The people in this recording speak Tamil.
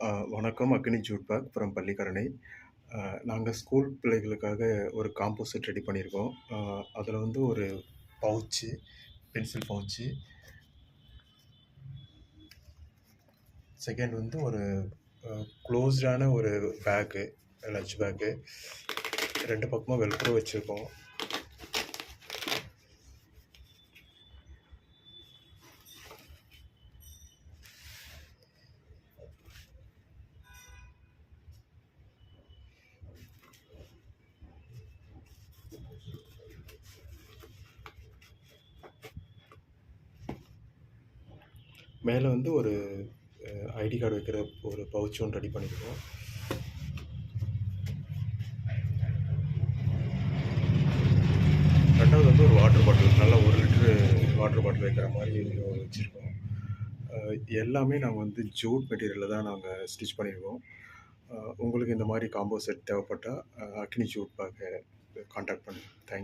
வணக்கம். அக்னி ஜூட் பேக் ஃப்ரம் பள்ளிக்கரணை. நாங்க ஸ்கூல் பிள்ளைகளுக்காக ஒரு காம்போ செட் ரெடி பண்ணியிருக்கோம். அதில வந்து ஒரு பவுச்சு, பென்சில் பவுச்சு, செகண்ட் வந்து ஒரு க்ளோஸ்டான ஒரு பேக்கு, லஞ்ச் பேக்கு. 2 பக்கமும் வெல்க்ரோ வச்சிருக்கோம். மேல வந்து ஒரு ஐடி கார்டு வைக்கிற ஒரு பவுச் ஒண்ணு ரெடி பண்ணியிருக்கோம். 2வது வந்து ஒரு வாட்டர் பாட்டில், நல்லா 1 லிட்டரு வாட்டர் பாட்டில் வைக்கிற மாரி வச்சிருக்கோம். எல்லாமே நாங்க வந்து ஜூட் மெட்டீரியல்ல தான் நாங்க ஸ்டிச் பண்ணியிருக்கோம். உங்களுக்கு இந்த மாரி காம்போ செட் தேவைப்பட்டா, அக்னி ஜூட் பேக்க கான்டாக்ட் பண்ணுங்க. Thank you.